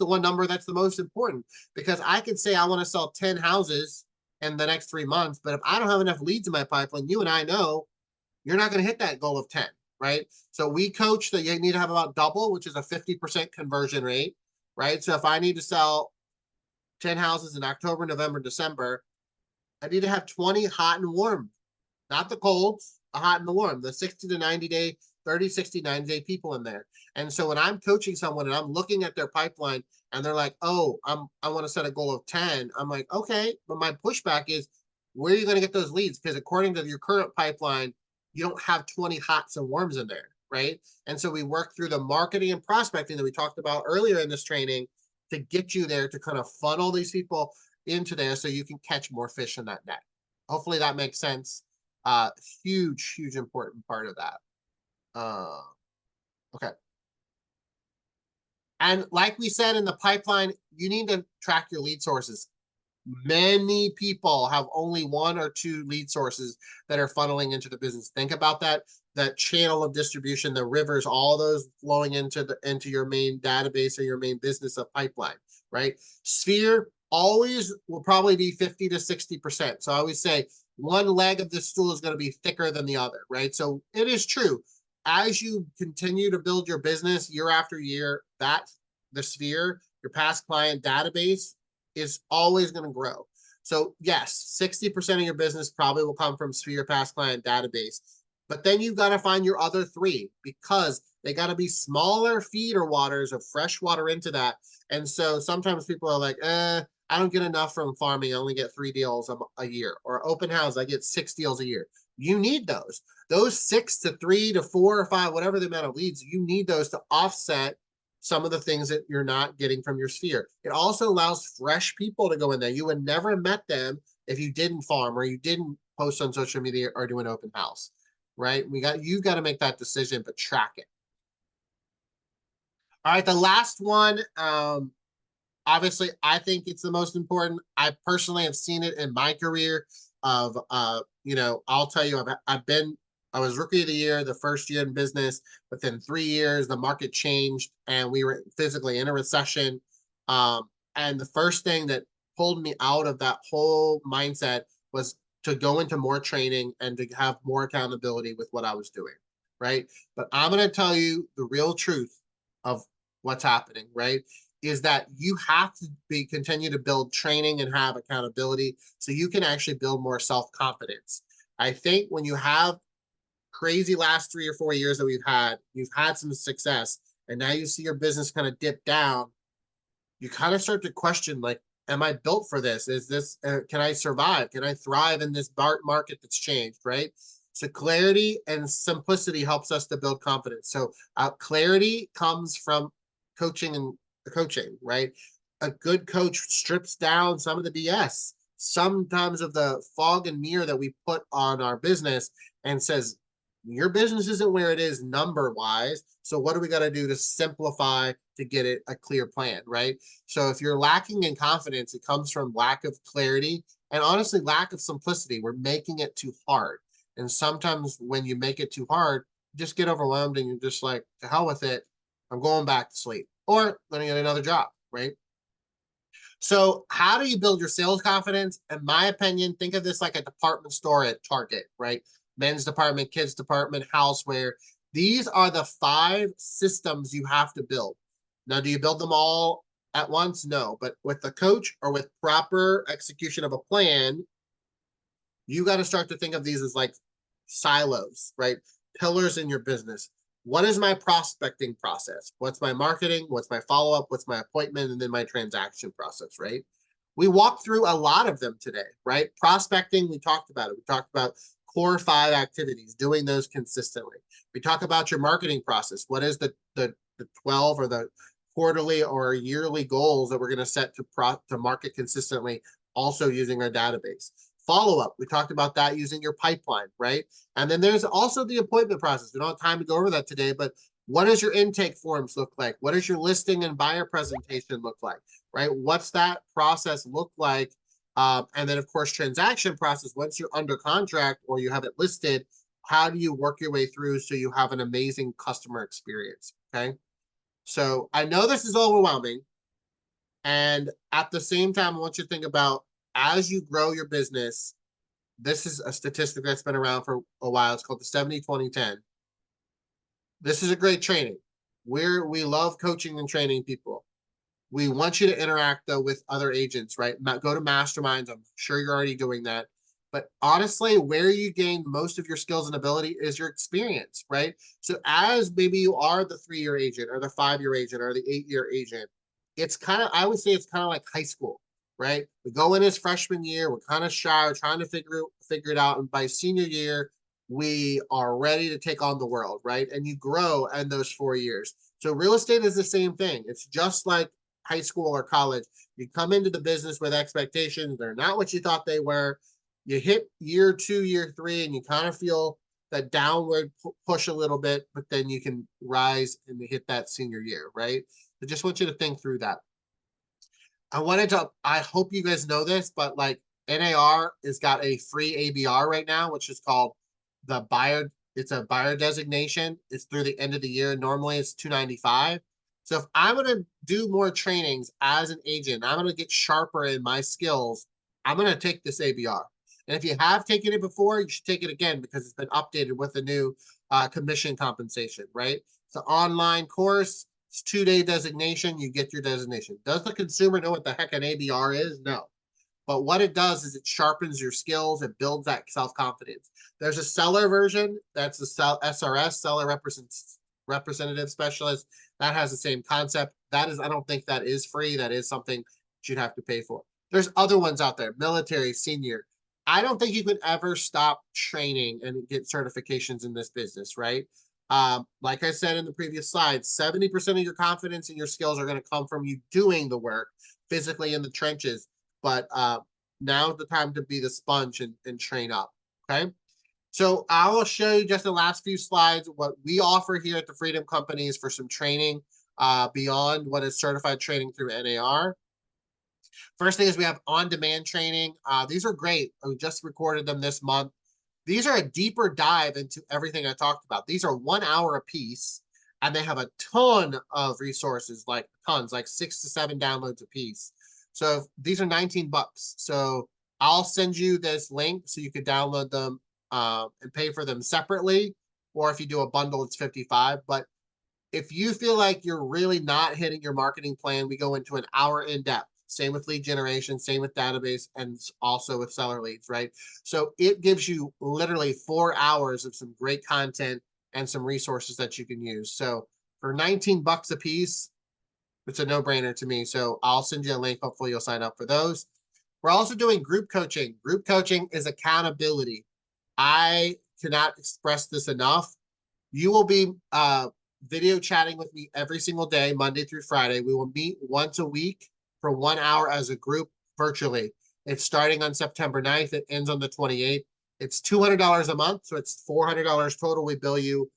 one number that's the most important, because I could say I want to sell 10 houses in the next 3 months, but if I don't have enough leads in my pipeline, you and I know you're not going to hit that goal of 10, right? So we coach that you need to have about double, which is a 50% conversion rate, right? So if I need to sell 10 houses in October, November, December, I need to have 20 hot and warm, not the colds, the hot and the warm, the 60 to 90 day, 30, 60, 90-day people in there. And so when I'm coaching someone and I'm looking at their pipeline and they're like, oh, I want to set a goal of 10. I'm like, okay, but my pushback is, where are you going to get those leads? Because according to your current pipeline, you don't have 20 hots and warms in there, right? And so we work through the marketing and prospecting that we talked about earlier in this training to get you there, to kind of funnel these people into there so you can catch more fish in that net. Hopefully that makes sense. Huge, huge important part of that. Okay. And like we said in the pipeline, you need to track your lead sources. Many people have only 1 or 2 lead sources that are funneling into the business. Think about that channel of distribution, the rivers, all those flowing into your main database or your main business of pipeline, right? Sphere always will probably be 50 to 60%. So I always say one leg of the stool is going to be thicker than the other, right? So it is true. As you continue to build your business year after year, the sphere, your past client database, is always going to grow. So yes, 60% of your business probably will come from Sphere Past Client Database, but then you've got to find your other 3, because they got to be smaller feeder waters of fresh water into that. And so sometimes people are like, I don't get enough from farming. I only get 3 deals a year. Or open house, I get 6 deals a year. You need those. Those 6 to 3 to 4 or 5, whatever the amount of leads, you need those to offset some of the things that you're not getting from your sphere. It also allows fresh people to go in there. You would never have met them if you didn't farm or you didn't post on social media or do an open house, right? You got to make that decision, but track it. All right, the last one, obviously, I think it's the most important. I personally have seen it in my career of, I'll tell you, I was rookie of the year, the first year in business. Within 3 years, the market changed and we were physically in a recession. And the first thing that pulled me out of that whole mindset was to go into more training and to have more accountability with what I was doing, right? But I'm going to tell you the real truth of what's happening, right? Is that you have to continue to build training and have accountability so you can actually build more self-confidence. I think when you have crazy last 3 or 4 years that you've had some success, and now you see your business kind of dip down, you kind of start to question, like, am I built for this? Is this, can I survive? Can I thrive in this market that's changed, right? So clarity and simplicity helps us to build confidence. So clarity comes from coaching, right? A good coach strips down some of the BS, sometimes of the fog and mirror that we put on our business, and says, your business isn't where it is number wise. So what do we got to do to simplify to get it a clear plan, right? So if you're lacking in confidence, it comes from lack of clarity and honestly lack of simplicity. We're making it too hard. And sometimes when you make it too hard, you just get overwhelmed and you're just like, to hell with it. I'm going back to sleep or let me get another job, right? So how do you build your sales confidence? In my opinion, think of this like a department store at Target, right? Men's department, kids department, houseware. These are the 5 systems you have to build. Now, do you build them all at once? No, but with the coach or with proper execution of a plan, you got to start to think of these as like silos, right? Pillars in your business. What is my prospecting process? What's my marketing? What's my follow-up? What's my appointment? And then my transaction process, right? We walked through a lot of them today, right? Prospecting, we talked about it. We talked about core 5 activities, doing those consistently. We talk about your marketing process. What is the 12 or the quarterly or yearly goals that we're going to set to market consistently, also using our database? Follow-up, we talked about that using your pipeline, right? And then there's also the appointment process. We don't have time to go over that today, but what does your intake forms look like? What does your listing and buyer presentation look like, right? What's that process look like? And then, of course, transaction process. Once you're under contract or you have it listed, how do you work your way through so you have an amazing customer experience, okay? So I know this is overwhelming. And at the same time, I want you to think about, as you grow your business, this is a statistic that's been around for a while. It's called the 70-20-10. This is a great training. We love coaching and training people. We want you to interact, though, with other agents, right? Go to masterminds. I'm sure you're already doing that. But honestly, where you gain most of your skills and ability is your experience, right? So as maybe you are the 3-year agent or the 5-year agent or the 8-year agent, it's kind of, I would say it's kind of like high school, right? We go in as freshman year, we're kind of shy, we're trying to figure it out. And by senior year, we are ready to take on the world, right? And you grow in those 4 years. So real estate is the same thing. It's just like high school or college. You come into the business with expectations. They're not what you thought they were. You hit year 2, year 3, and you kind of feel that downward push a little bit, but then you can rise and hit that senior year, right? I just want you to think through that. I hope you guys know this, but like NAR has got a free ABR right now, which is called the buyer. It's a buyer designation. It's through the end of the year. Normally it's $295. So if I'm going to do more trainings as an agent, I'm going to get sharper in my skills, I'm going to take this ABR. And if you have taken it before, you should take it again because it's been updated with the new commission compensation, right? It's an online course. It's 2-day designation. You get your designation. Does the consumer know what the heck an ABR is? No. But what it does is it sharpens your skills. It builds that self-confidence. There's a seller version. That's the SRS, seller representative specialist. That has the same concept. That is, I don't think that is free. That is something you'd have to pay for. There's other ones out there, military, senior. I don't think you can ever stop training and get certifications in this business, right? Like I said in the previous slide, 70% of your confidence and your skills are going to come from you doing the work physically in the trenches. But now's the time to be the sponge and train up, okay? So I will show you just the last few slides. What we offer here at the Freedom Company is for some training beyond what is certified training through NAR. First thing is we have on-demand training. These are great. We just recorded them this month. These are a deeper dive into everything I talked about. These are 1 hour a piece, and they have a ton of resources, like tons, like 6 to 7 downloads a piece. So these are 19 bucks. So I'll send you this link so you could download them and pay for them separately. Or if you do a bundle, it's 55. But if you feel like you're really not hitting your marketing plan, we go into an hour in depth. Same with lead generation, same with database, and also with seller leads, right? So it gives you literally 4 hours of some great content and some resources that you can use. So for 19 bucks a piece, it's a no-brainer to me. So I'll send you a link. Hopefully you'll sign up for those. We're also doing group coaching. Group coaching is accountability. I cannot express this enough. You will be video chatting with me every single day, Monday through Friday. We will meet once a week for 1 hour as a group virtually. It's starting on September 9th. It ends on the 28th. It's $200 a month, so it's $400 total. We bill you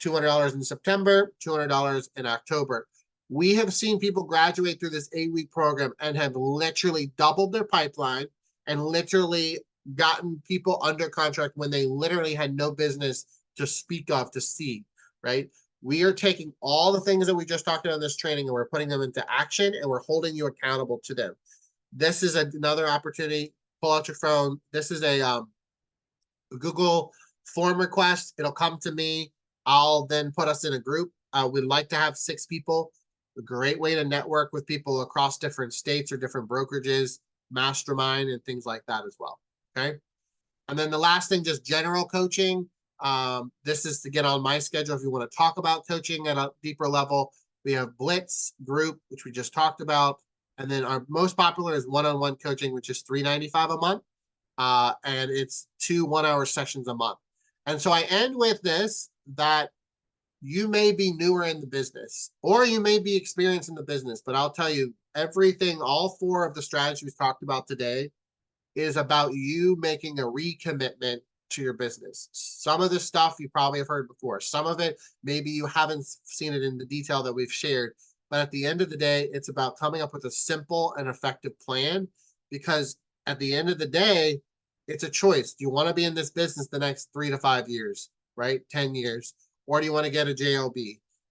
$200 in September, $200 in October. We have seen people graduate through this 8-week program and have literally doubled their pipeline and literally gotten people under contract when they literally had no business to speak of, to see, right? We are taking all the things that we just talked about in this training and we're putting them into action and we're holding you accountable to them. This is another opportunity. Pull out your phone. This is a Google form request. It'll come to me. I'll then put us in a group. We'd like to have 6 people. A great way to network with people across different states or different brokerages, mastermind, and things like that as well. Okay. And then the last thing, just general coaching. This is to get on my schedule if you want to talk about coaching at a deeper level. We have Blitz group, which we just talked about. And then our most popular is one-on-one coaching, which is $395 a month. And it's 2 1-hour sessions a month. And so I end with this, that you may be newer in the business or you may be experienced in the business, but I'll tell you everything, all 4 of the strategies we talked about today is about you making a recommitment to your business. Some of this stuff you probably have heard before. Some of it, maybe you haven't seen it in the detail that we've shared. But at the end of the day, it's about coming up with a simple and effective plan, because at the end of the day, it's a choice. Do you want to be in this business the next 3 to 5 years, right? 10 years, or do you want to get a JOB?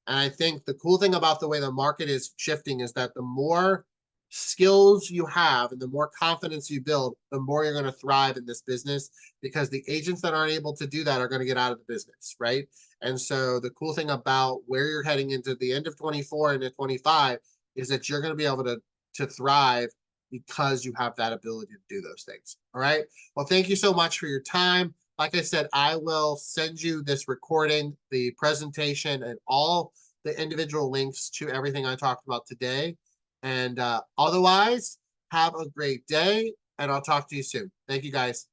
And I think the cool thing about the way the market is shifting is that the more skills you have and the more confidence you build, the more you're going to thrive in this business, because the agents that aren't able to do that are going to get out of the business, right? And so the cool thing about where you're heading into the end of 24 and 25 is that you're going to be able to thrive because you have that ability to do those things. All right. Well, thank you so much for your time. Like I said, I will send you this recording, the presentation, and all the individual links to everything I talked about today. And otherwise, have a great day, and I'll talk to you soon. Thank you, guys.